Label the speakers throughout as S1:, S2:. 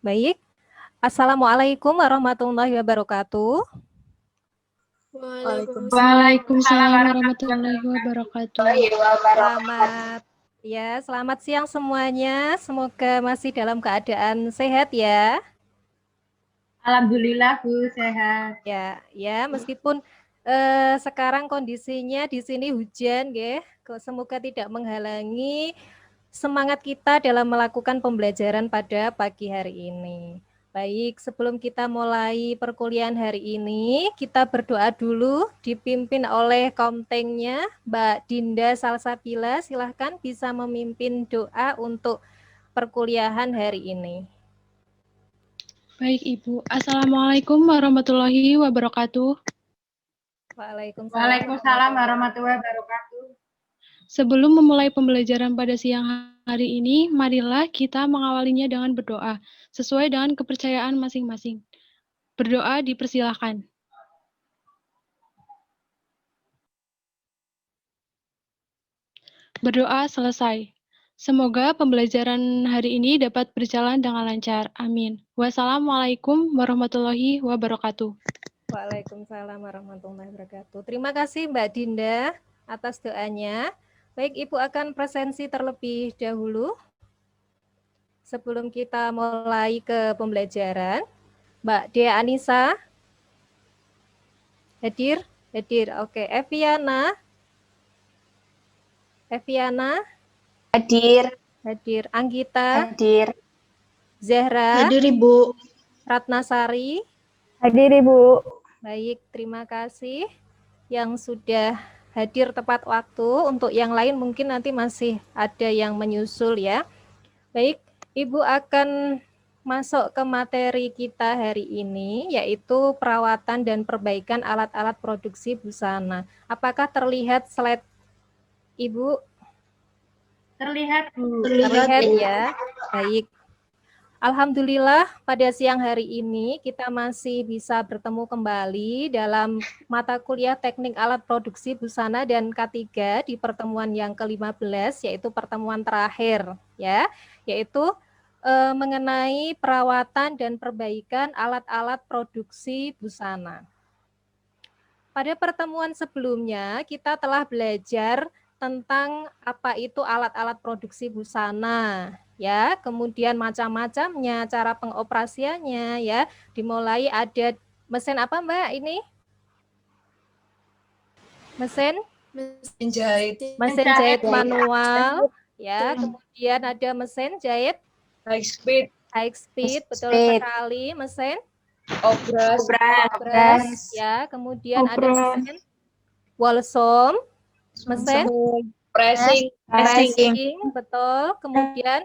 S1: Baik. Assalamualaikum warahmatullahi wabarakatuh.
S2: Waalaikumsalam warahmatullahi wabarakatuh.
S1: Selamat siang semuanya. Semoga masih dalam keadaan sehat ya.
S2: Alhamdulillah Bu, sehat.
S1: Ya, meskipun sekarang kondisinya di sini hujan, nggih. Semoga tidak menghalangi semangat kita dalam melakukan pembelajaran pada pagi hari ini. Baik, sebelum kita mulai perkuliahan hari ini, kita berdoa dulu dipimpin oleh komtengnya Mbak Dinda Salsabila. Silahkan bisa memimpin doa untuk perkuliahan hari ini.
S2: Baik Ibu, Assalamualaikum warahmatullahi wabarakatuh.
S1: Waalaikumsalam
S2: warahmatullahi wabarakatuh. Sebelum memulai pembelajaran pada siang hari ini, marilah kita mengawalinya dengan berdoa, sesuai dengan kepercayaan masing-masing. Berdoa dipersilahkan. Berdoa selesai. Semoga pembelajaran hari ini dapat berjalan dengan lancar. Amin. Wassalamualaikum warahmatullahi wabarakatuh.
S1: Waalaikumsalam warahmatullahi wabarakatuh. Terima kasih Mbak Dinda atas doanya. Baik, Ibu akan presensi terlebih dahulu. Sebelum kita mulai ke pembelajaran, Mbak Dea Anissa hadir? Oke, Eviana hadir. Anggita
S3: Hadir.
S1: Zahra
S3: Hadir Ibu.
S1: Ratnasari
S3: Hadir Ibu.
S1: Baik, terima kasih yang sudah hadir tepat waktu. Untuk yang lain mungkin nanti masih ada yang menyusul ya. Baik, Ibu akan masuk ke materi kita hari ini, yaitu perawatan dan perbaikan alat-alat produksi busana. Apakah terlihat slide Ibu?
S2: Terlihat Bu.
S1: Terlihat ya. Baik. Alhamdulillah pada siang hari ini kita masih bisa bertemu kembali dalam mata kuliah teknik alat produksi busana dan K3 di pertemuan yang ke-15, yaitu pertemuan terakhir ya, yaitu mengenai perawatan dan perbaikan alat-alat produksi busana. Pada pertemuan sebelumnya kita telah belajar tentang apa itu alat-alat produksi busana ya, kemudian macam-macamnya, cara pengoperasiannya ya. Dimulai ada mesin apa Mbak ini? Mesin jahit manual ya, kemudian ada mesin jahit high speed, betul sekali, mesin obras ya, kemudian ada mesin Walsom, mesin pressing, betul, kemudian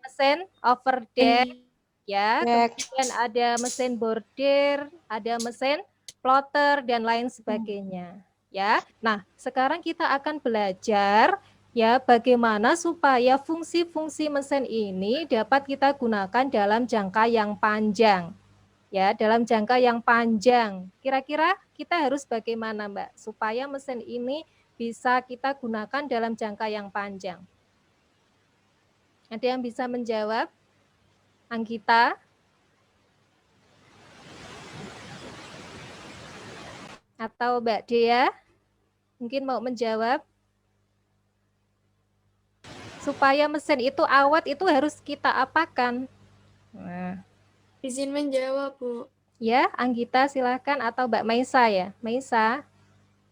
S1: mesin overdeck ya, kemudian ada mesin bordir, ada mesin plotter dan lain sebagainya ya. Nah, sekarang kita akan belajar ya bagaimana supaya fungsi-fungsi mesin ini dapat kita gunakan dalam jangka yang panjang. Ya, dalam jangka yang panjang. Kira-kira kita harus bagaimana, Mbak, supaya mesin ini bisa kita gunakan dalam jangka yang panjang? Ada yang bisa menjawab? Anggita? Atau Mbak Dea? Mungkin mau menjawab? Supaya mesin itu awet itu harus kita apakan? Nah.
S4: Izin menjawab, Bu.
S1: Ya, Anggita silakan, atau Mbak Maisa ya. Maisa.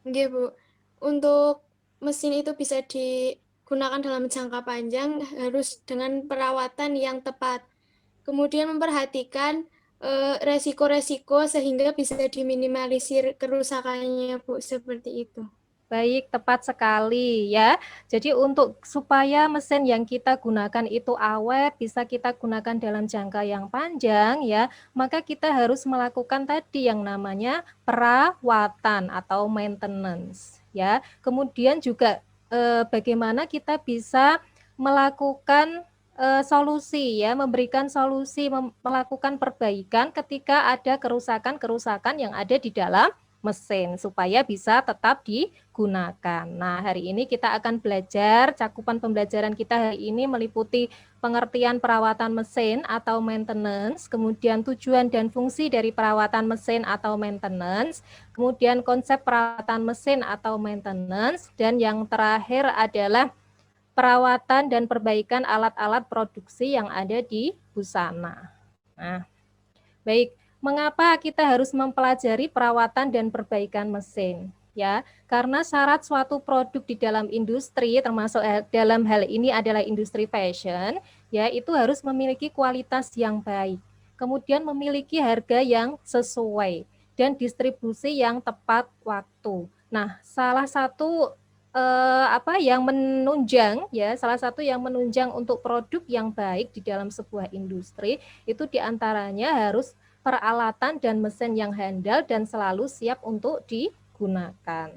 S4: Oke, Bu. Untuk mesin itu bisa digunakan dalam jangka panjang harus dengan perawatan yang tepat. Kemudian memperhatikan resiko-resiko sehingga bisa diminimalisir kerusakannya, Bu, seperti itu.
S1: Baik, tepat sekali ya. Jadi untuk supaya mesin yang kita gunakan itu awet, bisa kita gunakan dalam jangka yang panjang ya, maka kita harus melakukan tadi yang namanya perawatan atau maintenance ya. Kemudian juga bagaimana kita bisa melakukan solusi ya, memberikan solusi, melakukan perbaikan ketika ada kerusakan-kerusakan yang ada di dalam mesin supaya bisa tetap digunakan. Nah, hari ini kita akan belajar, cakupan pembelajaran kita hari ini meliputi pengertian perawatan mesin atau maintenance, kemudian tujuan dan fungsi dari perawatan mesin atau maintenance, kemudian konsep perawatan mesin atau maintenance, dan yang terakhir adalah perawatan dan perbaikan alat-alat produksi yang ada di busana. Nah, baik, mengapa kita harus mempelajari perawatan dan perbaikan mesin? Ya, karena syarat suatu produk di dalam industri, termasuk dalam hal ini adalah industri fashion, ya itu harus memiliki kualitas yang baik, kemudian memiliki harga yang sesuai dan distribusi yang tepat waktu. Nah, salah satu yang menunjang ya, salah satu yang menunjang untuk produk yang baik di dalam sebuah industri itu diantaranya harus peralatan dan mesin yang handal dan selalu siap untuk digunakan.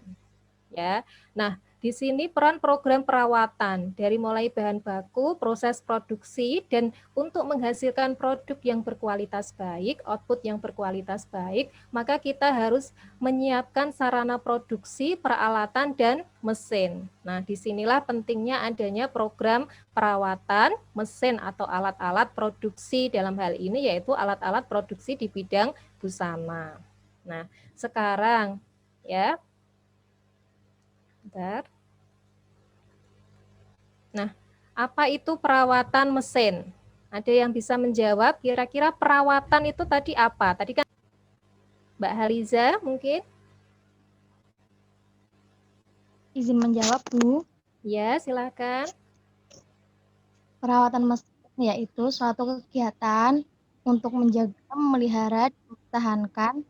S1: Ya, nah di sini peran program perawatan dari mulai bahan baku, proses produksi, dan untuk menghasilkan produk yang berkualitas baik, output yang berkualitas baik, maka kita harus menyiapkan sarana produksi, peralatan, dan mesin. Nah, disinilah pentingnya adanya program perawatan mesin atau alat-alat produksi dalam hal ini yaitu alat-alat produksi di bidang busana. Nah, sekarang ya. Bentar. Nah, apa itu perawatan mesin? Ada yang bisa menjawab kira-kira perawatan itu tadi apa? Tadi kan Mbak Haliza mungkin?
S3: Izin menjawab, Bu.
S1: Ya, silakan.
S3: Perawatan mesin yaitu suatu kegiatan untuk menjaga, memelihara, mempertahankan,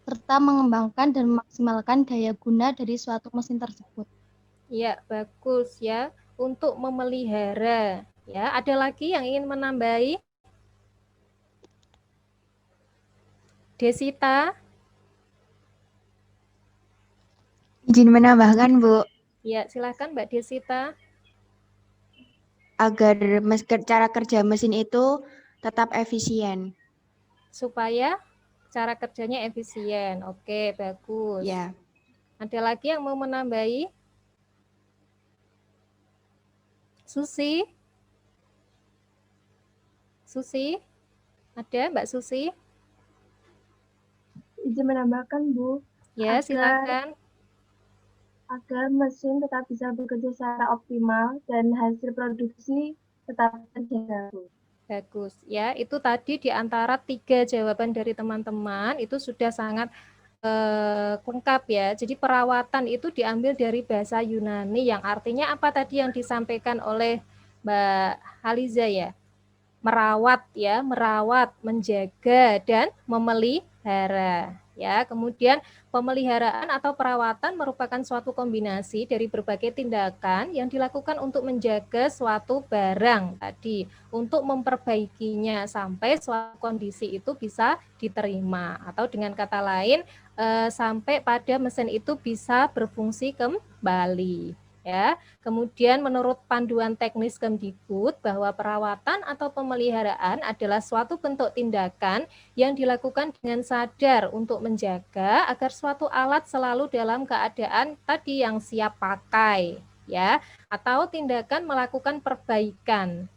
S3: serta mengembangkan dan memaksimalkan daya guna dari suatu mesin tersebut.
S1: Ya, bagus ya. Untuk memelihara. Ya, ada lagi yang ingin menambahi? Desita?
S5: Izin menambahkan, Bu,
S1: Ya, silakan Mbak Desita.
S5: agar cara kerja mesin itu tetap efisien.
S1: Supaya cara kerjanya efisien. Oke, bagus.
S5: Ya.
S1: Ada lagi yang mau menambahi? Susi? Susi? Ada Mbak Susi?
S6: Izin menambahkan, Bu,
S1: Ya,
S6: Agar-
S1: silakan.
S6: agar mesin tetap bisa bekerja secara optimal dan hasil produksi tetap terjaga, Bu.
S1: Bagus. Ya, itu tadi di antara 3 jawaban dari teman-teman itu sudah sangat lengkap ya. Jadi perawatan itu diambil dari bahasa Yunani yang artinya apa tadi yang disampaikan oleh Mbak Haliza ya? Merawat ya, merawat, menjaga dan memelihara. Ya, kemudian pemeliharaan atau perawatan merupakan suatu kombinasi dari berbagai tindakan yang dilakukan untuk menjaga suatu barang tadi, untuk memperbaikinya sampai suatu kondisi itu bisa diterima atau dengan kata lain sampai pada mesin itu bisa berfungsi kembali. Ya, kemudian menurut panduan teknis Kemdikbud bahwa perawatan atau pemeliharaan adalah suatu bentuk tindakan yang dilakukan dengan sadar untuk menjaga agar suatu alat selalu dalam keadaan tadi yang siap pakai, ya, atau tindakan melakukan perbaikan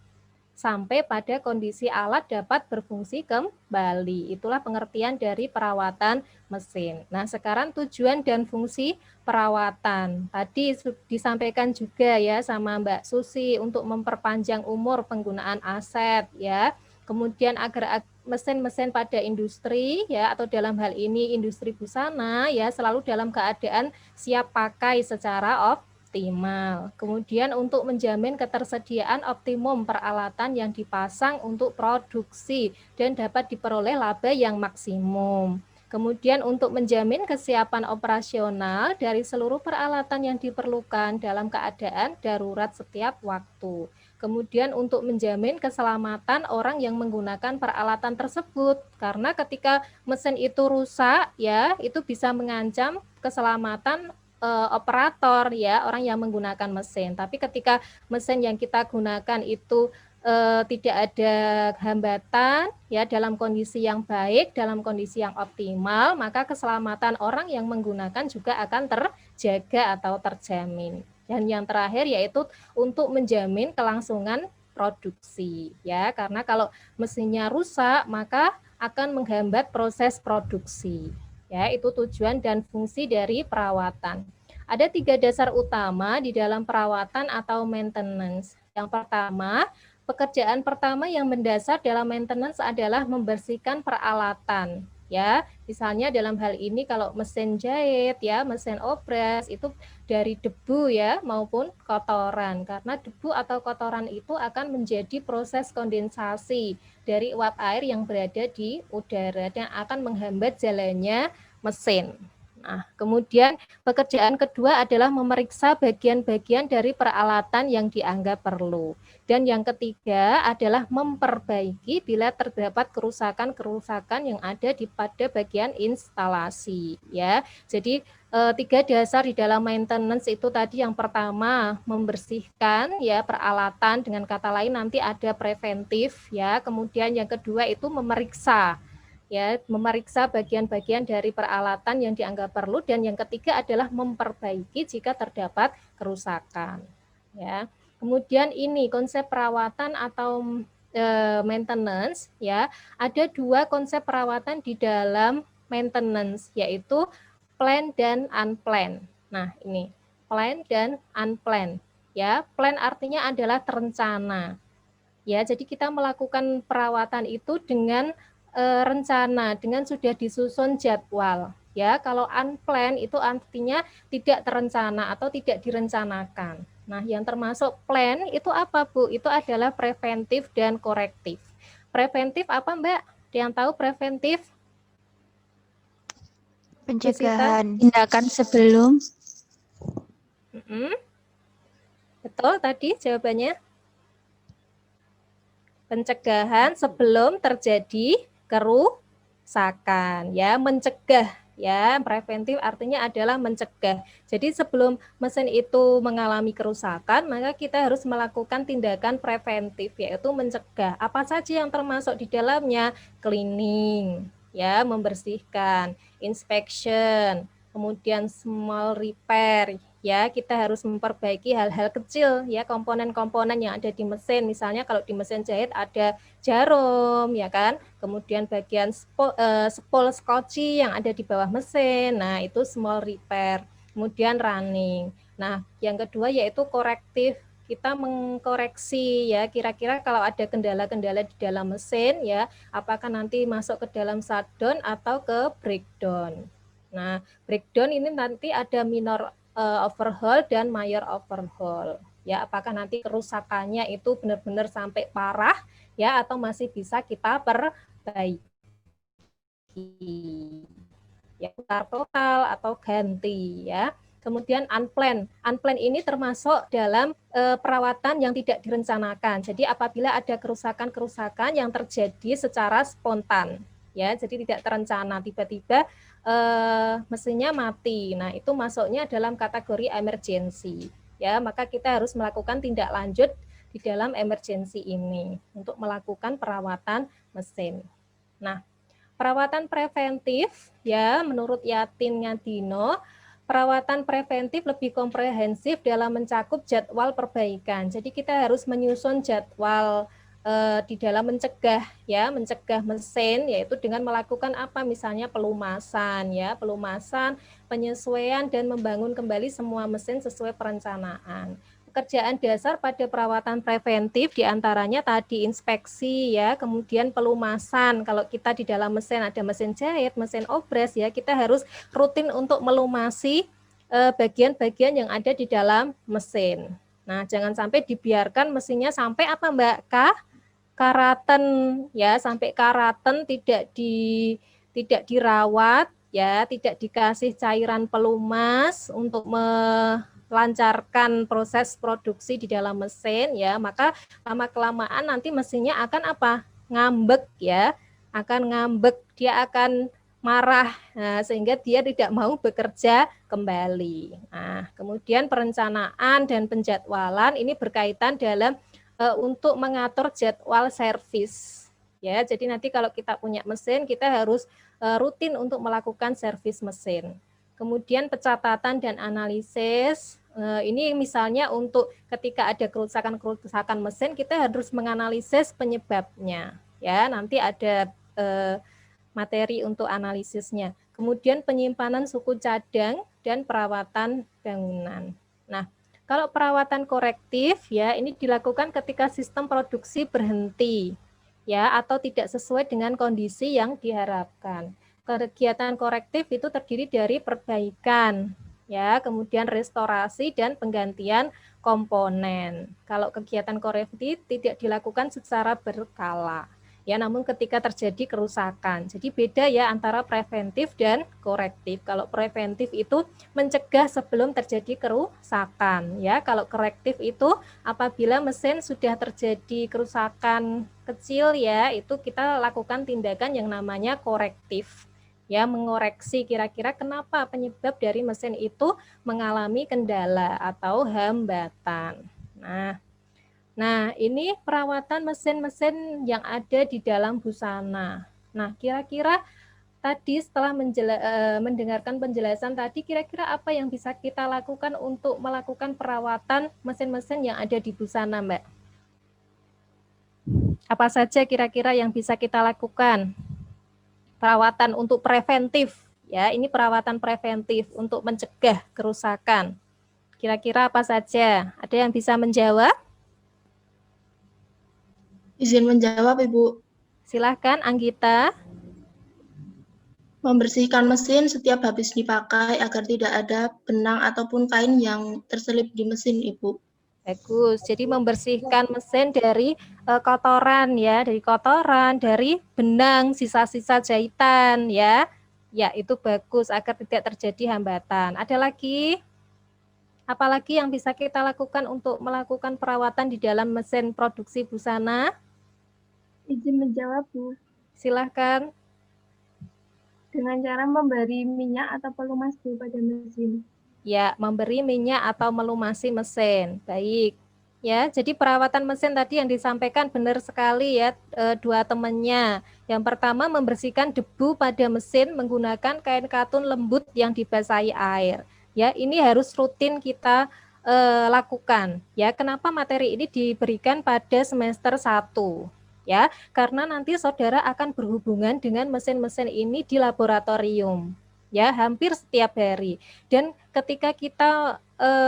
S1: sampai pada kondisi alat dapat berfungsi kembali. Itulah pengertian dari perawatan mesin. Nah, sekarang tujuan dan fungsi perawatan. Tadi disampaikan juga ya sama Mbak Susi untuk memperpanjang umur penggunaan aset ya. Kemudian agar mesin-mesin pada industri ya atau dalam hal ini industri busana ya selalu dalam keadaan siap pakai secara optimal. Kemudian untuk menjamin ketersediaan optimum peralatan yang dipasang untuk produksi dan dapat diperoleh laba yang maksimum. Kemudian untuk menjamin kesiapan operasional dari seluruh peralatan yang diperlukan dalam keadaan darurat setiap waktu. Kemudian untuk menjamin keselamatan orang yang menggunakan peralatan tersebut karena ketika mesin itu rusak ya itu bisa mengancam keselamatan operator ya orang yang menggunakan mesin. Tapi ketika mesin yang kita gunakan itu tidak ada hambatan ya, dalam kondisi yang baik, dalam kondisi yang optimal, maka keselamatan orang yang menggunakan juga akan terjaga atau terjamin. Dan yang terakhir yaitu untuk menjamin kelangsungan produksi ya, karena kalau mesinnya rusak maka akan menghambat proses produksi. Ya, itu tujuan dan fungsi dari perawatan. Ada 3 dasar utama di dalam perawatan atau maintenance. Yang pertama, pekerjaan pertama yang mendasar dalam maintenance adalah membersihkan peralatan. Ya, misalnya dalam hal ini kalau mesin jahit ya, mesin obras itu dari debu ya maupun kotoran. Karena debu atau kotoran itu akan menjadi proses kondensasi dari uap air yang berada di udara dan akan menghambat jalannya mesin. Nah, kemudian pekerjaan kedua adalah memeriksa bagian-bagian dari peralatan yang dianggap perlu. Dan yang ketiga adalah memperbaiki bila terdapat kerusakan-kerusakan yang ada pada bagian instalasi. Ya, jadi 3 dasar di dalam maintenance itu tadi, yang pertama membersihkan ya peralatan, dengan kata lain nanti ada preventif ya. Kemudian yang kedua itu memeriksa ya, memeriksa bagian-bagian dari peralatan yang dianggap perlu, dan yang ketiga adalah memperbaiki jika terdapat kerusakan ya. Kemudian ini konsep perawatan atau maintenance ya, ada 2 konsep perawatan di dalam maintenance, yaitu plan dan unplanned. Nah, ini plan dan unplanned ya. Plan artinya adalah terencana ya, jadi kita melakukan perawatan itu dengan rencana, dengan sudah disusun jadwal ya. Kalau unplanned itu artinya tidak terencana atau tidak direncanakan. Nah, yang termasuk plan itu apa, Bu? Itu adalah preventif dan korektif. Preventif apa, Mbak? Yang tahu preventif?
S5: Pencegahan.
S7: Tindakan sebelum.
S1: Betul tadi jawabannya. Pencegahan sebelum terjadi kerusakan ya, mencegah ya. Preventif artinya adalah mencegah. Jadi sebelum mesin itu mengalami kerusakan, maka kita harus melakukan tindakan preventif, yaitu mencegah. Apa saja yang termasuk di dalamnya? Cleaning ya, membersihkan, inspection, kemudian small repair ya, kita harus memperbaiki hal-hal kecil ya, komponen-komponen yang ada di mesin. Misalnya kalau di mesin jahit ada jarum ya kan, kemudian bagian spol skoci yang ada di bawah mesin, nah itu small repair. Kemudian running. Nah, yang kedua yaitu korektif, kita mengkoreksi ya, kira-kira kalau ada kendala-kendala di dalam mesin ya, apakah nanti masuk ke dalam shutdown atau ke breakdown. Nah, breakdown ini nanti ada minor overhaul dan major overhaul ya, apakah nanti kerusakannya itu benar-benar sampai parah ya atau masih bisa kita perbaiki ya, putar total atau ganti ya. Kemudian unplanned ini termasuk dalam perawatan yang tidak direncanakan. Jadi apabila ada kerusakan-kerusakan yang terjadi secara spontan ya, jadi tidak terencana, tiba-tiba mesinnya mati. Nah, itu masuknya dalam kategori emergency. Ya, maka kita harus melakukan tindak lanjut di dalam emergency ini untuk melakukan perawatan mesin. Nah, perawatan preventif ya, menurut Yatin Ngadino, perawatan preventif lebih komprehensif dalam mencakup jadwal perbaikan. Jadi kita harus menyusun jadwal di dalam mencegah ya, mencegah mesin, yaitu dengan melakukan apa, misalnya pelumasan ya, pelumasan, penyesuaian dan membangun kembali semua mesin sesuai perencanaan. Pekerjaan dasar pada perawatan preventif diantaranya tadi inspeksi ya, kemudian pelumasan. Kalau kita di dalam mesin ada mesin jahit, mesin obras ya, kita harus rutin untuk melumasi bagian-bagian yang ada di dalam mesin. Nah, jangan sampai dibiarkan mesinnya sampai apa, Mbak? Karaten ya, sampai karaten, tidak dirawat ya, tidak dikasih cairan pelumas untuk melancarkan proses produksi di dalam mesin ya, maka lama-kelamaan nanti mesinnya akan apa? Ngambek ya, akan ngambek, dia akan marah, nah, sehingga dia tidak mau bekerja kembali. Nah, kemudian perencanaan dan penjadwalan ini berkaitan dalam untuk mengatur jadwal servis. Ya, jadi nanti kalau kita punya mesin, kita harus rutin untuk melakukan servis mesin. Kemudian pencatatan dan analisis. Ini misalnya untuk ketika ada kerusakan mesin, kita harus menganalisis penyebabnya. Ya, nanti ada materi untuk analisisnya. Kemudian penyimpanan suku cadang dan perawatan bangunan. Nah, kalau perawatan korektif ya ini dilakukan ketika sistem produksi berhenti ya atau tidak sesuai dengan kondisi yang diharapkan. Kegiatan korektif itu terdiri dari perbaikan ya, kemudian restorasi dan penggantian komponen. Kalau kegiatan korektif tidak dilakukan secara berkala. Ya, namun ketika terjadi kerusakan. Jadi beda ya antara preventif dan korektif. Kalau preventif itu mencegah sebelum terjadi kerusakan ya. Kalau korektif itu apabila mesin sudah terjadi kerusakan kecil ya, itu kita lakukan tindakan yang namanya korektif. Ya, mengoreksi kira-kira kenapa penyebab dari mesin itu mengalami kendala atau hambatan. Nah, ini perawatan mesin-mesin yang ada di dalam busana. Nah, kira-kira tadi setelah mendengarkan penjelasan tadi, kira-kira apa yang bisa kita lakukan untuk melakukan perawatan mesin-mesin yang ada di busana, Mbak? Apa saja kira-kira yang bisa kita lakukan? Perawatan untuk preventif, ya. Ini perawatan preventif untuk mencegah kerusakan. Kira-kira apa saja? Ada yang bisa menjawab?
S7: Izin menjawab, Ibu.
S1: Silahkan, Anggita.
S7: Membersihkan mesin setiap habis dipakai agar tidak ada benang ataupun kain yang terselip di mesin, Ibu.
S1: Bagus. Jadi membersihkan mesin dari kotoran ya, dari benang, sisa-sisa jahitan ya. Ya, itu bagus agar tidak terjadi hambatan. Ada lagi? Apalagi yang bisa kita lakukan untuk melakukan perawatan di dalam mesin produksi busana?
S6: Izin menjawab, Bu.
S1: Silahkan.
S6: Dengan cara memberi minyak atau pelumasi pada mesin.
S1: Ya, memberi minyak atau melumasi mesin. Baik. Ya, jadi perawatan mesin tadi yang disampaikan benar sekali ya, dua temannya. Yang pertama membersihkan debu pada mesin menggunakan kain katun lembut yang dibasahi air. Ya, ini harus rutin kita lakukan. Ya, kenapa materi ini diberikan pada semester 1? Ya, karena nanti saudara akan berhubungan dengan mesin-mesin ini di laboratorium. Ya, hampir setiap hari. Dan ketika kita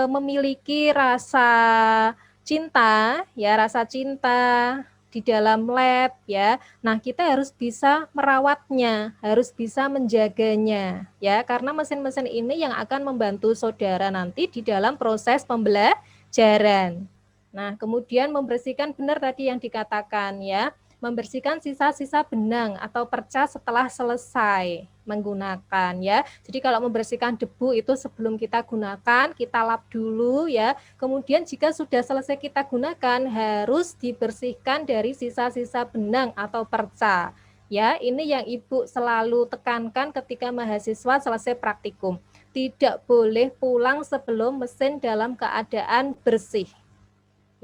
S1: memiliki rasa cinta di dalam lab ya. Nah, kita harus bisa merawatnya, harus bisa menjaganya ya, karena mesin-mesin ini yang akan membantu saudara nanti di dalam proses pembelajaran. Nah, kemudian membersihkan benar tadi yang dikatakan ya, membersihkan sisa-sisa benang atau perca setelah selesai menggunakan ya. Jadi kalau membersihkan debu itu sebelum kita gunakan, kita lap dulu ya. Kemudian jika sudah selesai kita gunakan, harus dibersihkan dari sisa-sisa benang atau perca. Ya, ini yang Ibu selalu tekankan ketika mahasiswa selesai praktikum. Tidak boleh pulang sebelum mesin dalam keadaan bersih.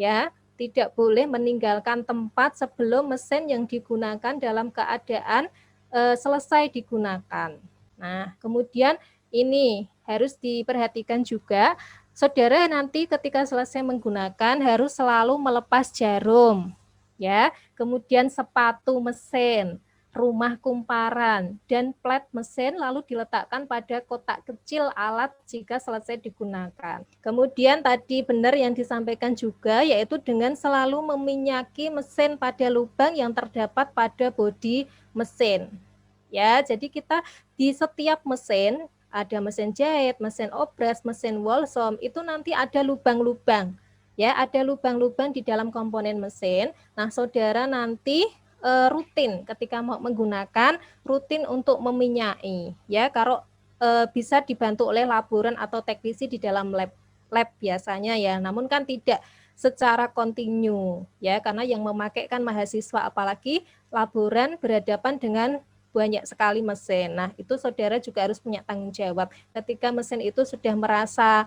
S1: Ya, tidak boleh meninggalkan tempat sebelum mesin yang digunakan dalam keadaan selesai digunakan. Nah, kemudian ini harus diperhatikan juga, saudara nanti ketika selesai menggunakan harus selalu melepas jarum, ya. Kemudian sepatu mesin, rumah kumparan, dan plat mesin lalu diletakkan pada kotak kecil alat jika selesai digunakan. Kemudian tadi benar yang disampaikan juga, yaitu dengan selalu meminyaki mesin pada lubang yang terdapat pada bodi mesin. Ya, jadi kita di setiap mesin, ada mesin jahit, mesin obras, mesin Wolsom, itu nanti ada lubang-lubang. Ya, ada lubang-lubang di dalam komponen mesin. Nah, saudara nanti rutin ketika mau menggunakan, rutin untuk meminyaki ya, kalau bisa dibantu oleh laboran atau teknisi di dalam lab biasanya ya, namun kan tidak secara kontinu ya, karena yang memakai kan mahasiswa, apalagi laboran berhadapan dengan banyak sekali mesin. Nah, itu saudara juga harus punya tanggung jawab ketika mesin itu sudah merasa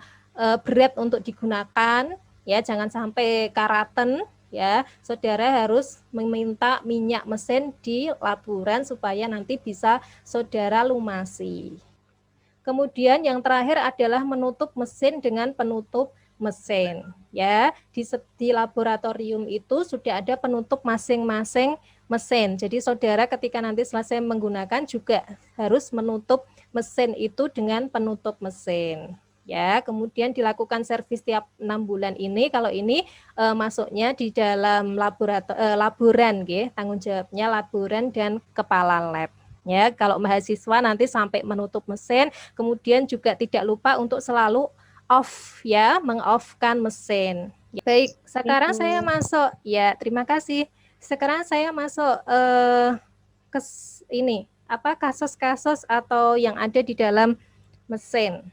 S1: berat untuk digunakan ya, jangan sampai karaten ya, saudara harus meminta minyak mesin di laburan supaya nanti bisa saudara lumasi. Kemudian yang terakhir adalah menutup mesin dengan penutup mesin. Ya, di laboratorium itu sudah ada penutup masing-masing mesin. Jadi saudara ketika nanti selesai menggunakan juga harus menutup mesin itu dengan penutup mesin. Ya, kemudian dilakukan servis tiap 6 bulan ini. Kalau ini masuknya di dalam laboran, tanggung jawabnya laboran dan kepala lab. Ya, kalau mahasiswa nanti sampai menutup mesin, kemudian juga tidak lupa untuk selalu off ya, meng-off-kan mesin. Ya, baik, sekarang saya masuk ya, terima kasih. Sekarang saya masuk ke ini, apa kasus-kasus atau yang ada di dalam mesin.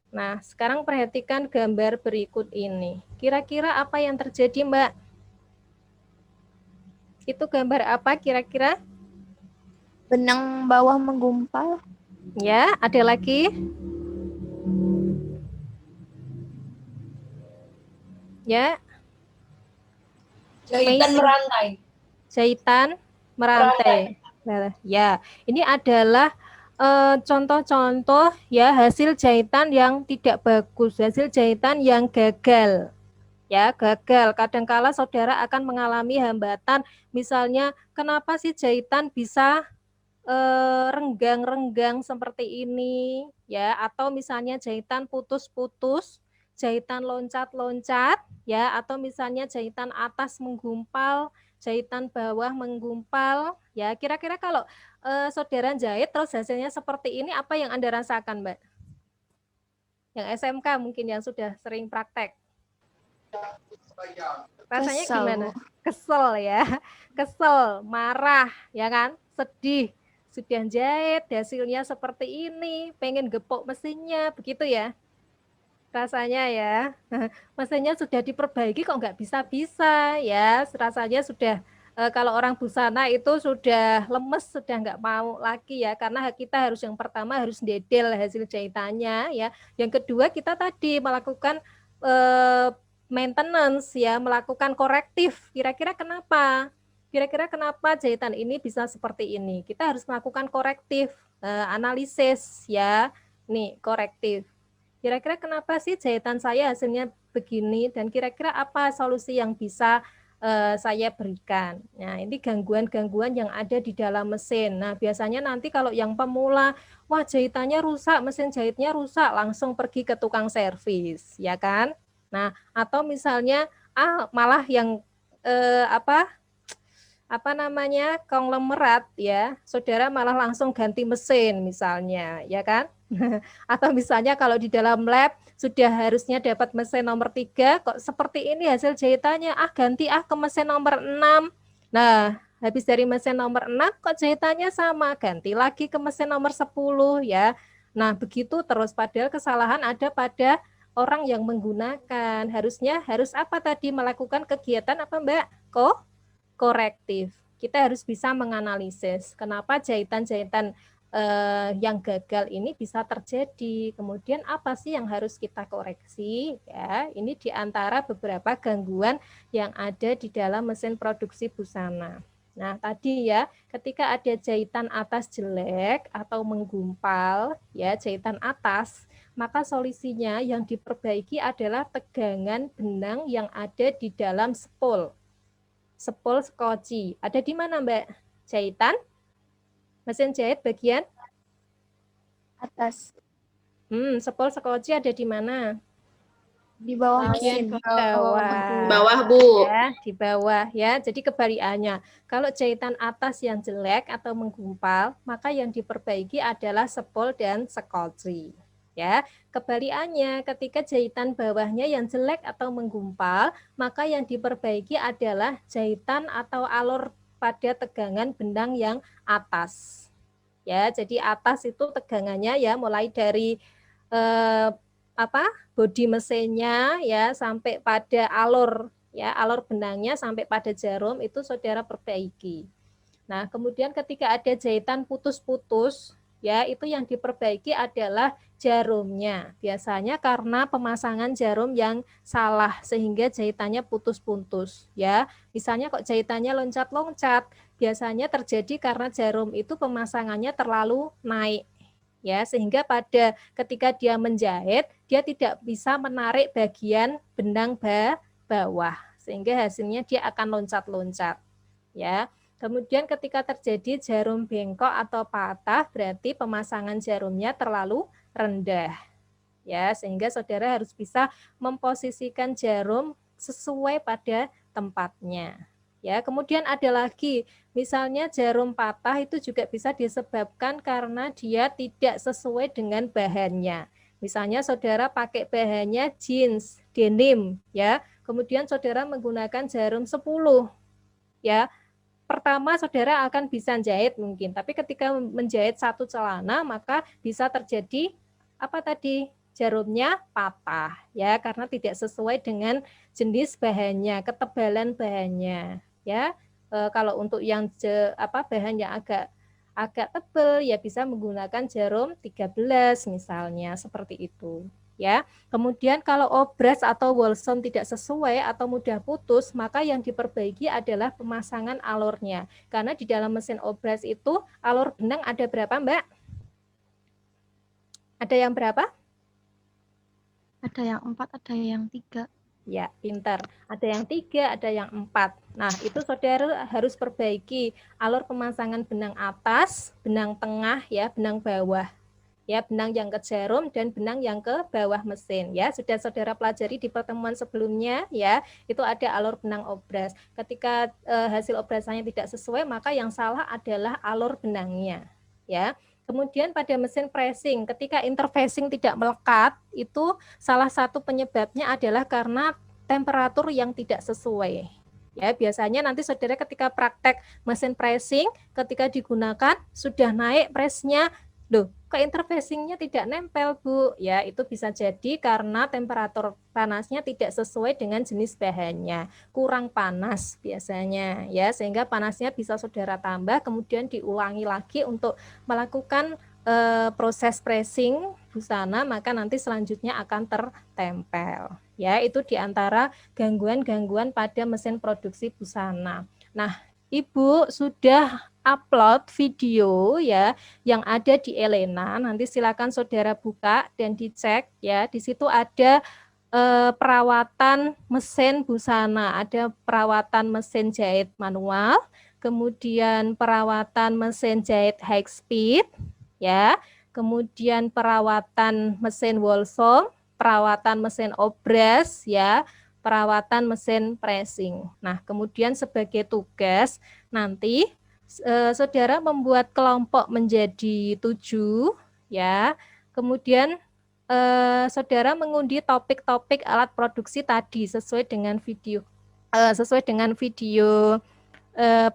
S1: Nah, sekarang perhatikan gambar berikut ini. Kira-kira apa yang terjadi, Mbak? Itu gambar apa kira-kira?
S8: Benang bawah menggumpal.
S1: Ya, ada lagi? Ya.
S9: Jahitan merantai.
S1: Jahitan merantai. Ya, ini adalah contoh-contoh ya hasil jahitan yang tidak bagus, hasil jahitan yang gagal. Ya, gagal. Kadangkala saudara akan mengalami hambatan, misalnya kenapa sih jahitan bisa renggang-renggang seperti ini ya, atau misalnya jahitan putus-putus, jahitan loncat-loncat ya, atau misalnya jahitan atas menggumpal, jahitan bawah menggumpal ya. Kira-kira kalau saudara jahit terus hasilnya seperti ini, apa yang Anda rasakan, Mbak? Yang SMK mungkin yang sudah sering praktek. Rasanya
S8: Kesel,
S1: gimana? Kesel ya, kesel, marah ya kan, sedih. Sudah jahit, hasilnya seperti ini, pengen gepok mesinnya, begitu ya rasanya ya. Mesinnya sudah diperbaiki kok nggak bisa-bisa ya, rasanya sudah kalau orang busana itu sudah lemes, sudah nggak mau lagi ya, karena kita harus yang pertama harus dedel hasil jahitannya ya, yang kedua kita tadi melakukan maintenance ya, melakukan korektif. Kira-kira kenapa jahitan ini bisa seperti ini? Kita harus melakukan korektif, analisis ya. Nih, korektif. Kira-kira kenapa sih jahitan saya hasilnya begini, dan kira-kira apa solusi yang bisa saya berikan? Nah, ini gangguan-gangguan yang ada di dalam mesin. Nah, biasanya nanti kalau yang pemula, wah jahitannya rusak, mesin jahitnya rusak, langsung pergi ke tukang servis, ya kan? Nah, atau misalnya malah yang konglomerat ya, saudara malah langsung ganti mesin misalnya, ya kan? Atau misalnya kalau di dalam lab sudah harusnya dapat mesin nomor 3, kok seperti ini hasil jahitannya, ganti ke mesin nomor 6. Nah, habis dari mesin nomor 6 kok jahitannya sama, ganti lagi ke mesin nomor 10 ya. Nah, begitu terus, padahal kesalahan ada pada orang yang menggunakan. Harus apa tadi, melakukan kegiatan apa, Mbak? Korektif. Kita harus bisa menganalisis kenapa jahitan-jahitan yang gagal ini bisa terjadi. Kemudian apa sih yang harus kita koreksi? Ya, ini diantara beberapa gangguan yang ada di dalam mesin produksi busana. Nah, tadi ya, ketika ada jahitan atas jelek atau menggumpal, ya jahitan atas, maka solusinya yang diperbaiki adalah tegangan benang yang ada di dalam spol skoci. Ada di mana, Mbak? Jahitan? Mesin jahit bagian?
S8: Atas.
S1: Spol skoci ada di mana?
S8: Di bawah mesin.
S7: Bawah, Bu.
S1: Ya, di bawah ya. Jadi kebalikannya. Kalau jahitan atas yang jelek atau menggumpal, maka yang diperbaiki adalah spol dan skoci. Ya, kebalikannya ketika jahitan bawahnya yang jelek atau menggumpal, maka yang diperbaiki adalah jahitan atau alur pada tegangan benang yang atas. Ya, jadi atas itu tegangannya ya mulai dari bodi mesinnya ya sampai pada alur ya, alur benangnya sampai pada jarum itu saudara perbaiki. Nah, kemudian ketika ada jahitan putus-putus ya, itu yang diperbaiki adalah jarumnya. Biasanya karena pemasangan jarum yang salah sehingga jahitannya putus-putus ya. Misalnya kok jahitannya loncat-loncat, biasanya terjadi karena jarum itu pemasangannya terlalu naik ya, sehingga pada ketika dia menjahit dia tidak bisa menarik bagian benang bawah sehingga hasilnya dia akan loncat-loncat ya. Kemudian ketika terjadi jarum bengkok atau patah, berarti pemasangan jarumnya terlalu rendah ya, sehingga saudara harus bisa memposisikan jarum sesuai pada tempatnya ya. Kemudian ada lagi, misalnya jarum patah itu juga bisa disebabkan karena dia tidak sesuai dengan bahannya. Misalnya saudara pakai bahannya jeans, denim ya, kemudian saudara menggunakan jarum 10 ya. Pertama saudara akan bisa jahit mungkin, tapi ketika menjahit satu celana maka bisa terjadi apa tadi? Jarumnya patah ya, karena tidak sesuai dengan jenis bahannya, ketebalan bahannya ya. Kalau untuk yang bahan yang agak tebal ya bisa menggunakan jarum 13 misalnya, seperti itu ya. Kemudian kalau obras atau Wolsom tidak sesuai atau mudah putus, maka yang diperbaiki adalah pemasangan alurnya. Karena di dalam mesin obras itu alur benang ada berapa, Mbak? Ada yang berapa?
S3: Ada yang 4, ada yang 3.
S1: Ya, pintar. Ada yang 3, ada yang 4. Nah, itu saudara harus perbaiki alur pemasangan benang atas, benang tengah, ya, benang bawah. Ya, benang yang ke jarum dan benang yang ke bawah mesin ya. Sudah saudara pelajari di pertemuan sebelumnya ya. Itu ada alur benang obras. Ketika hasil obrasannya tidak sesuai, maka yang salah adalah alur benangnya ya. Kemudian pada mesin pressing, ketika interfacing tidak melekat, itu salah satu penyebabnya adalah karena temperatur yang tidak sesuai. Ya, biasanya nanti saudara ketika praktek mesin pressing, ketika digunakan sudah naik pressnya, loh, kok interfacingnya tidak nempel, Bu? Ya, itu bisa jadi karena temperatur panasnya tidak sesuai dengan jenis bahannya. Kurang panas biasanya, ya, sehingga panasnya bisa saudara tambah, kemudian diulangi lagi untuk melakukan proses pressing busana, maka nanti selanjutnya akan tertempel. Ya, itu diantara gangguan-gangguan pada mesin produksi busana. Nah, Ibu sudah upload video ya yang ada di Elena. Nanti silakan saudara buka dan dicek ya. Di situ ada perawatan mesin busana, ada perawatan mesin jahit manual, kemudian perawatan mesin jahit high speed ya, kemudian perawatan mesin Wolsom, perawatan mesin obras ya, perawatan mesin pressing. Nah, kemudian sebagai tugas nanti saudara membuat kelompok menjadi 7 ya. Kemudian saudara mengundi topik-topik alat produksi tadi sesuai dengan video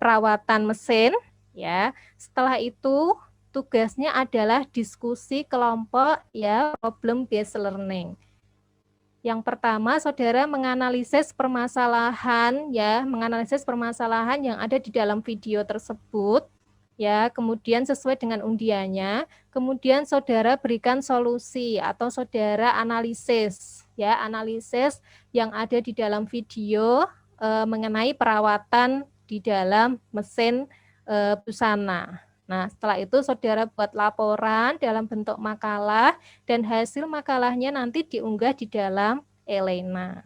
S1: perawatan mesin ya. Setelah itu tugasnya adalah diskusi kelompok ya, problem based learning. Yang pertama, saudara menganalisis permasalahan ya, menganalisis permasalahan yang ada di dalam video tersebut ya, kemudian sesuai dengan undiannya, kemudian saudara berikan solusi atau saudara analisis ya, analisis yang ada di dalam video mengenai perawatan di dalam mesin busana. Nah, setelah itu saudara buat laporan dalam bentuk makalah dan hasil makalahnya nanti diunggah di dalam Elena.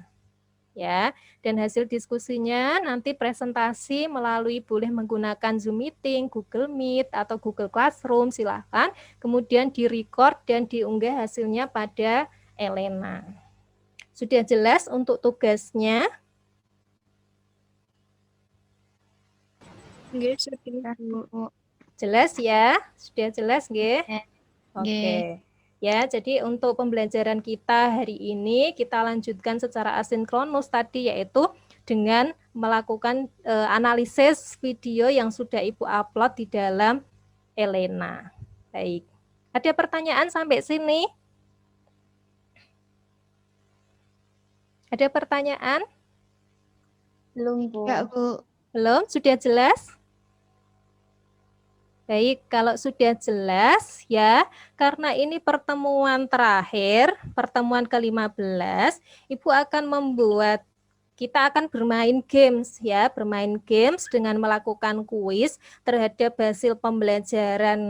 S1: Ya, dan hasil diskusinya nanti presentasi melalui boleh menggunakan Zoom Meeting, Google Meet atau Google Classroom, silakan. Kemudian direcord dan diunggah hasilnya pada Elena. Sudah jelas untuk tugasnya?
S4: Nggih, sudah, Bu.
S1: Jelas ya? Sudah jelas nggih? Oke. Ya, jadi untuk pembelajaran kita hari ini kita lanjutkan secara asinkronus tadi, yaitu dengan melakukan analisis video yang sudah Ibu upload di dalam Elena. Baik. Ada pertanyaan sampai sini? Ada pertanyaan?
S8: Belum, Bu.
S3: Enggak, Bu.
S1: Belum? Sudah jelas? Baik, kalau sudah jelas ya, karena ini pertemuan terakhir, pertemuan ke-15, Ibu akan kita akan bermain games ya, bermain games dengan melakukan kuis terhadap hasil pembelajaran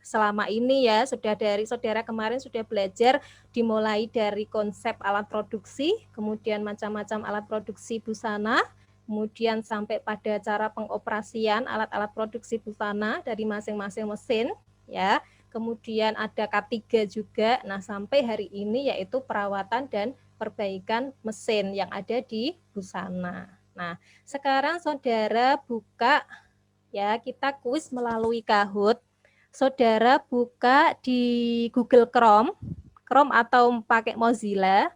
S1: selama ini ya. Saudara kemarin sudah belajar dimulai dari konsep alat produksi, kemudian macam-macam alat produksi busana, kemudian sampai pada cara pengoperasian alat-alat produksi busana dari masing-masing mesin ya. Kemudian ada K3 juga. Nah, sampai hari ini yaitu perawatan dan perbaikan mesin yang ada di busana. Nah, sekarang saudara buka ya, kita kuis melalui Kahoot. Saudara buka di Google Chrome atau pakai Mozilla.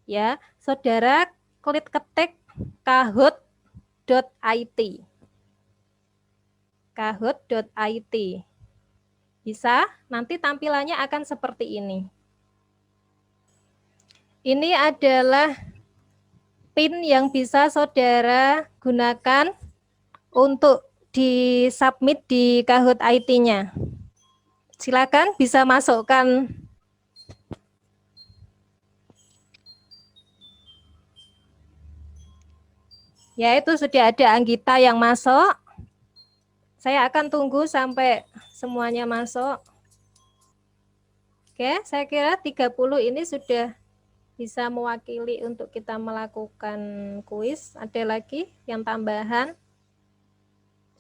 S1: Ya, saudara klik ketik kahoot.it. Kahoot.it. Bisa, nanti tampilannya akan seperti ini. Ini adalah PIN yang bisa saudara gunakan untuk di-submit di Kahoot IT-nya. Silakan bisa masukkan. Ya, itu sudah ada Anggita yang masuk. Saya akan tunggu sampai semuanya masuk. Oke, saya kira 30 ini sudah bisa mewakili untuk kita melakukan kuis. Ada lagi yang tambahan?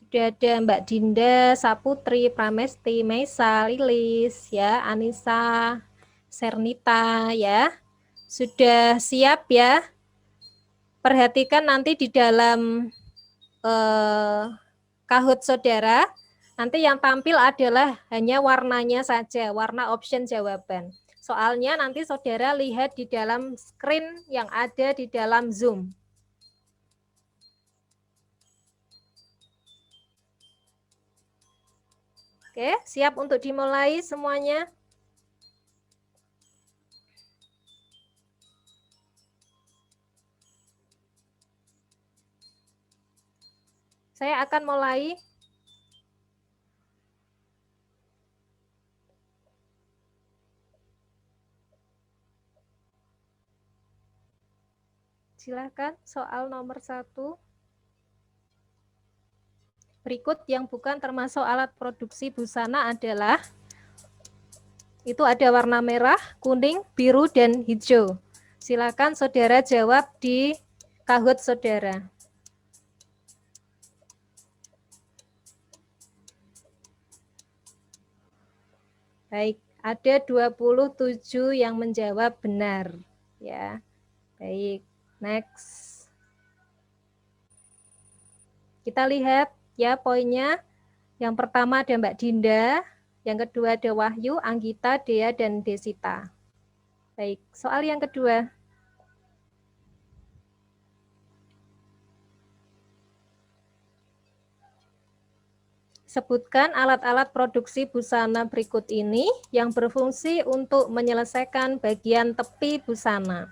S1: Sudah ada Mbak Dinda, Saputri, Pramesti, Meisa, Lilis, ya, Anissa, Sernita, ya. Sudah siap ya? Perhatikan nanti di dalam Kahoot saudara, nanti yang tampil adalah hanya warnanya saja, warna option jawaban. Soalnya nanti saudara lihat di dalam screen yang ada di dalam Zoom. Oke, siap untuk dimulai semuanya? Saya akan mulai. Silakan soal nomor 1. Berikut yang bukan termasuk alat produksi busana adalah, itu ada warna merah, kuning, biru, dan hijau. Silakan saudara jawab di Kahoot saudara. Baik, ada 27 yang menjawab benar. Ya, baik, next. Kita lihat ya poinnya. Yang pertama ada Mbak Dinda, yang kedua ada Wahyu, Anggita, Dea, dan Desita. Baik, soal yang kedua. Sebutkan alat-alat produksi busana berikut ini yang berfungsi untuk menyelesaikan bagian tepi busana.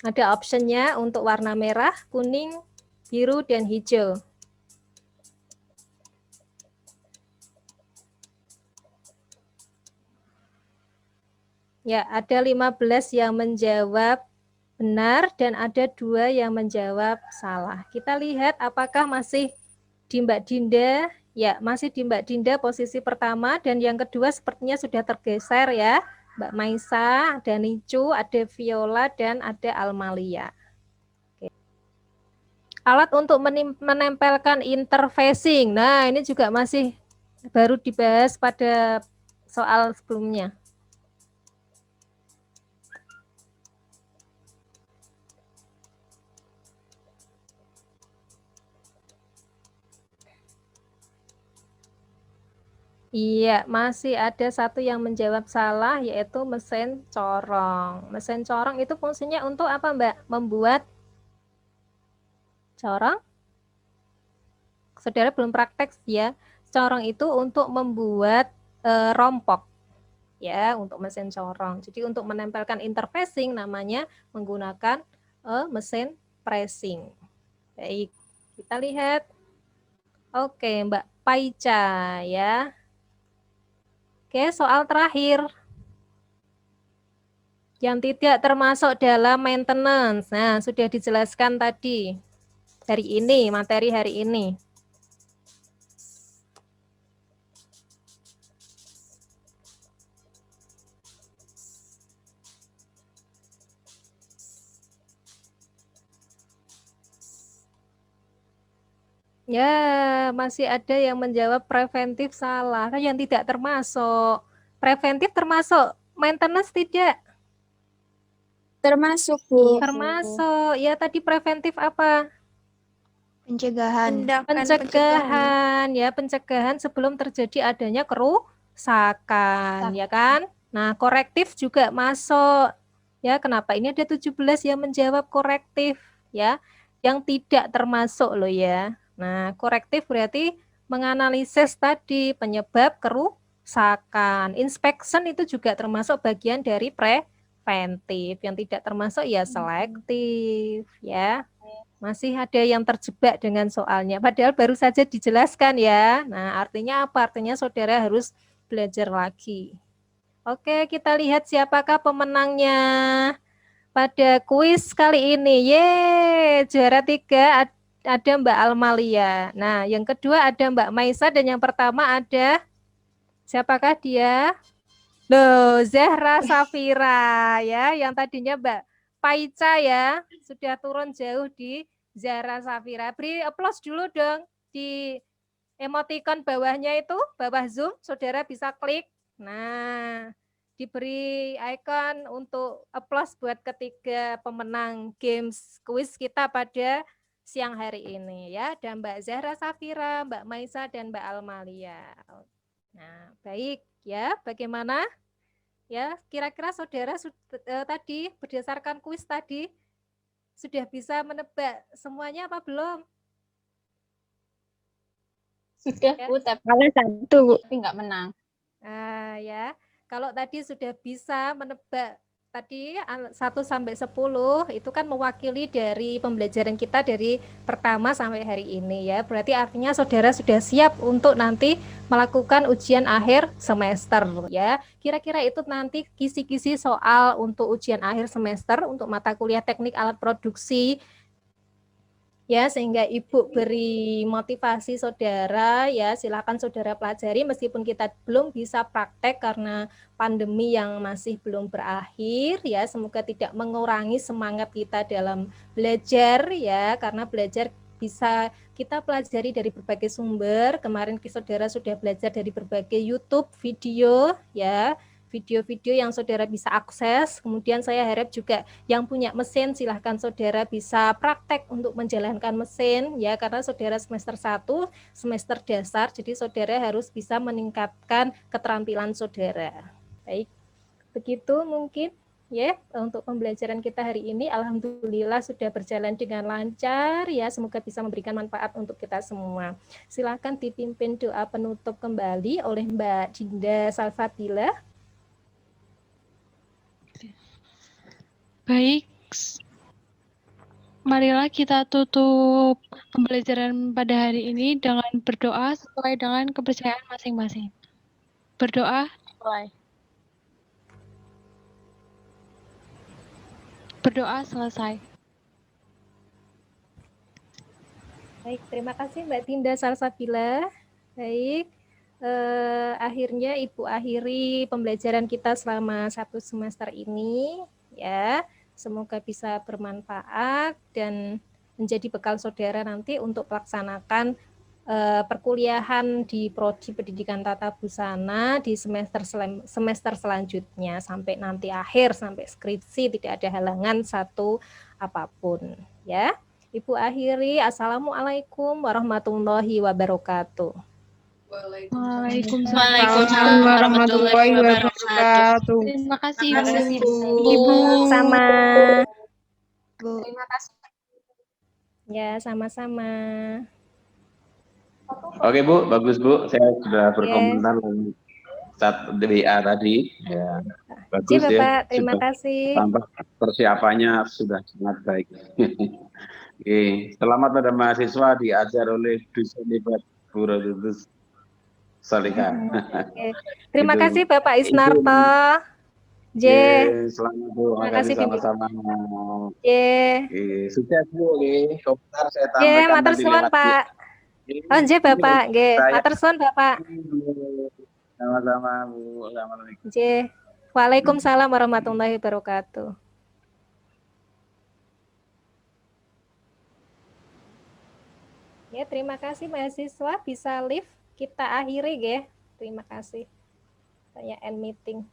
S1: Ada optionnya untuk warna merah, kuning, biru, dan hijau. Ya, ada 15 yang menjawab benar dan ada 2 yang menjawab salah. Kita lihat apakah masih di Mbak Dinda. Ya, masih di Mbak Dinda posisi pertama, dan yang kedua sepertinya sudah tergeser ya. Mbak Maisa, ada Nicu, ada Viola, dan ada Almalia. Oke. Alat untuk menempelkan interfacing. Nah, ini juga masih baru dibahas pada soal sebelumnya. Iya, masih ada satu yang menjawab salah, yaitu mesin corong. Mesin corong itu fungsinya untuk apa, Mbak? Membuat corong? Saudara belum praktek ya. Corong itu untuk membuat rompok, ya, untuk mesin corong. Jadi untuk menempelkan interfacing namanya menggunakan mesin pressing. Baik, kita lihat. Oke, Mbak Paica ya. Oke, soal terakhir. Yang tidak termasuk dalam maintenance. Nah, sudah dijelaskan tadi. Hari ini, materi hari ini. Ya, masih ada yang menjawab preventif salah, kan yang tidak termasuk. Preventif termasuk, maintenance tidak?
S8: Termasuk, Bu.
S1: Termasuk. Ya, tadi preventif apa?
S5: Pencegahan.
S1: Pencegahan, ya, pencegahan sebelum terjadi adanya kerusakan, ya kan? Nah, korektif juga masuk. Ya, kenapa? Ini ada 17 yang menjawab korektif, ya. Yang tidak termasuk loh ya. Nah, korektif berarti menganalisis tadi penyebab kerusakan. Inspection itu juga termasuk bagian dari preventif. Yang tidak termasuk ya selektif, ya. Masih ada yang terjebak dengan soalnya. Padahal baru saja dijelaskan ya. Nah, artinya apa? Artinya saudara harus belajar lagi. Oke, kita lihat siapakah pemenangnya pada kuis kali ini. Juara 3 ada Mbak Almalia. Nah, yang kedua ada Mbak Maisa dan yang pertama ada siapakah dia? Loh, Zahra Safira ya, yang tadinya Mbak Paica ya, sudah turun jauh di Zahra Safira. Beri aplaus dulu dong di emoticon bawahnya itu, bawah Zoom, saudara bisa klik. Nah, diberi icon untuk aplaus buat ketiga pemenang games quiz kita pada siang hari ini ya. Ada Mbak Zahra Safira, Mbak Maisa, dan Mbak Almalia. Nah, baik ya, bagaimana? Ya, kira-kira saudara tadi berdasarkan kuis tadi sudah bisa menebak semuanya apa belum?
S9: Sudah,
S1: ya.
S9: Bu, tapi kalah 1, tapi nggak menang.
S1: Ya, kalau tadi sudah bisa menebak tadi 1 sampai 10 itu kan mewakili dari pembelajaran kita dari pertama sampai hari ini ya. Berarti artinya saudara sudah siap untuk nanti melakukan ujian akhir semester ya. Kira-kira itu nanti kisi-kisi soal untuk ujian akhir semester untuk mata kuliah teknik alat produksi ya, sehingga Ibu beri motivasi saudara ya, silakan saudara pelajari meskipun kita belum bisa praktek karena pandemi yang masih belum berakhir ya, semoga tidak mengurangi semangat kita dalam belajar ya, karena belajar bisa kita pelajari dari berbagai sumber. Kemarin saudara sudah belajar dari berbagai YouTube video ya, video-video yang saudara bisa akses. Kemudian saya harap juga yang punya mesin silahkan saudara bisa praktek untuk menjalankan mesin ya, karena saudara semester 1 semester dasar, jadi saudara harus bisa meningkatkan keterampilan saudara. Baik, begitu mungkin ya untuk pembelajaran kita hari ini. Alhamdulillah sudah berjalan dengan lancar ya, semoga bisa memberikan manfaat untuk kita semua. Silakan dipimpin doa penutup kembali oleh Mbak Dinda Salsabila.
S2: Baik, marilah kita tutup pembelajaran pada hari ini dengan berdoa sesuai dengan kepercayaan masing-masing. Berdoa. Berdoa selesai.
S1: Baik, terima kasih Mbak Dinda Salsabila. Baik, akhirnya Ibu akhiri pembelajaran kita selama 1 semester ini ya. Semoga bisa bermanfaat dan menjadi bekal saudara nanti untuk melaksanakan perkuliahan di Prodi Pendidikan Tata Busana di semester selanjutnya sampai nanti akhir, sampai skripsi, tidak ada halangan satu apapun ya. Ibu akhiri, Assalamualaikum warahmatullahi wabarakatuh.
S2: Waalaikumsalam
S9: warahmatullahi wabarakatuh.
S2: Terima kasih
S1: Ibu. Sama.
S5: Bu.
S9: Terima kasih.
S1: Ya, sama-sama.
S10: Oke Bu, bagus Bu. Saya sudah berkomentar dengan chat WA tadi. Ya, bagus
S1: Bapak,
S10: ya.
S1: terima
S10: sudah
S1: kasih.
S10: Tambah persiapannya sudah sangat baik. Oke, selamat pada mahasiswa diajar oleh dosen hebat Bu Rodutus. Salihah.
S1: Oke. Terima
S10: Itu.
S1: kasih Bapak
S10: Itu.
S1: Isnarto. J.
S10: Selamat Bu.
S1: Terima
S10: Terima
S1: kasih
S10: kasih
S1: Bimbing.
S10: sama-sama.
S1: J.
S10: Sukses Bu. Komentar saya
S1: J,
S10: sampaikan
S1: matur
S10: nanti
S1: suwun
S10: lewat
S1: Pak. Oh, J Bapak, G.
S10: Saya
S1: Matur suwun Bapak.
S10: sama-sama Bu. Assalamualaikum.
S1: J. Waalaikumsalam warahmatullahi wabarakatuh. Ya, terima kasih mahasiswa, bisa live kita akhiri ya. Terima kasih. Saya end meeting.